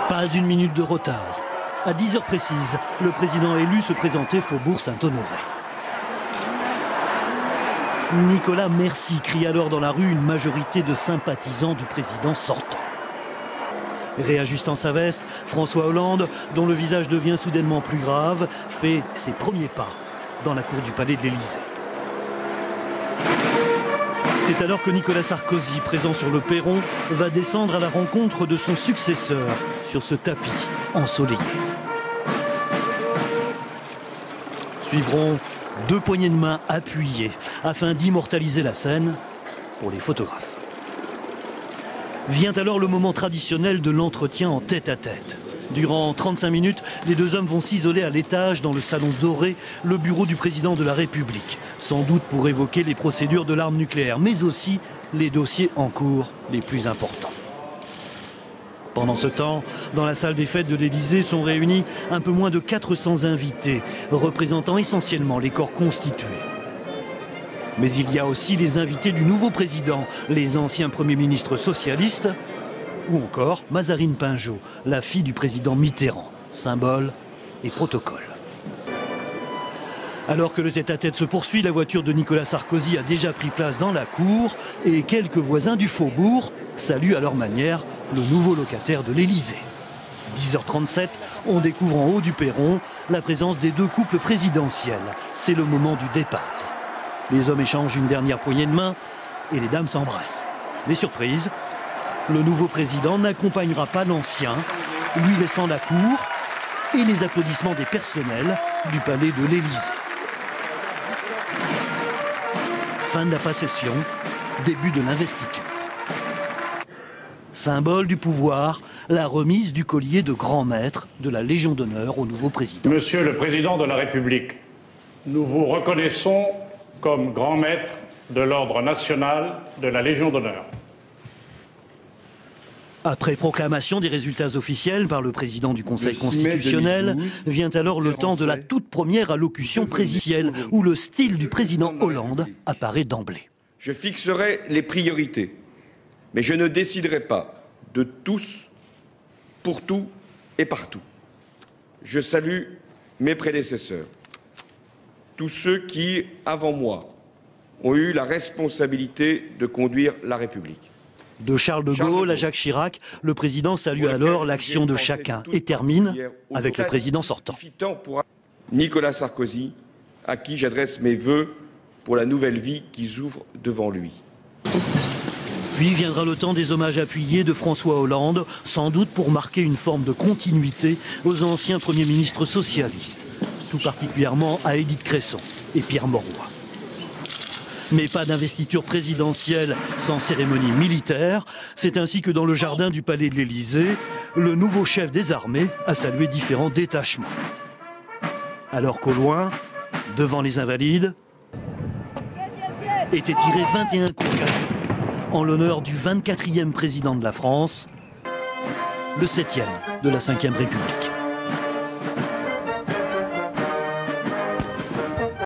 Pas une minute de retard. À 10 heures précises, le président élu se présentait faubourg Saint-Honoré. Nicolas Merci crie alors dans la rue une majorité de sympathisants du président sortant. Réajustant sa veste, François Hollande, dont le visage devient soudainement plus grave, fait ses premiers pas dans la cour du palais de l'Élysée. C'est alors que Nicolas Sarkozy, présent sur le perron, va descendre à la rencontre de son successeur sur ce tapis ensoleillé. Suivront 2 poignées de main appuyées afin d'immortaliser la scène pour les photographes. Vient alors le moment traditionnel de l'entretien en tête-à-tête. Durant 35 minutes, les 2 hommes vont s'isoler à l'étage dans le salon doré, le bureau du président de la République. Sans doute pour évoquer les procédures de l'arme nucléaire, mais aussi les dossiers en cours les plus importants. Pendant ce temps, dans la salle des fêtes de l'Élysée sont réunis un peu moins de 400 invités, représentant essentiellement les corps constitués. Mais il y a aussi les invités du nouveau président, les anciens premiers ministres socialistes, ou encore Mazarine Pinjot, la fille du président Mitterrand, symbole et protocole. Alors que le tête-à-tête se poursuit, la voiture de Nicolas Sarkozy a déjà pris place dans la cour et quelques voisins du faubourg saluent à leur manière le nouveau locataire de l'Élysée. 10h37, on découvre en haut du perron la présence des 2 couples présidentiels. C'est le moment du départ. Les hommes échangent une dernière poignée de main et les dames s'embrassent. Mais surprise, le nouveau président n'accompagnera pas l'ancien, lui laissant la cour et les applaudissements des personnels du palais de l'Élysée. Fin de la passation, début de l'investiture. Symbole du pouvoir, la remise du collier de grand maître de la Légion d'honneur au nouveau président. Monsieur le Président de la République, nous vous reconnaissons comme grand maître de l'ordre national de la Légion d'honneur. Après proclamation des résultats officiels par le président du Conseil constitutionnel, vient alors le temps de la toute première allocution présidentielle où le style du président Hollande apparaît d'emblée. Je fixerai les priorités, mais je ne déciderai pas de tous, pour tout et partout. Je salue mes prédécesseurs, tous ceux qui, avant moi, ont eu la responsabilité de conduire la République. De Charles de Gaulle à Jacques Chirac, le président salue alors l'action de chacun et termine avec le président sortant. Nicolas Sarkozy, à qui j'adresse mes vœux pour la nouvelle vie qui s'ouvre devant lui. Puis viendra le temps des hommages appuyés de François Hollande, sans doute pour marquer une forme de continuité aux anciens premiers ministres socialistes, tout particulièrement à Édith Cresson et Pierre Mauroy. Mais pas d'investiture présidentielle sans cérémonie militaire. C'est ainsi que dans le jardin du palais de l'Élysée, le nouveau chef des armées a salué différents détachements. Alors qu'au loin, devant les Invalides, étaient tirés 21 coups de canon en l'honneur du 24e président de la France, le 7e de la Ve République.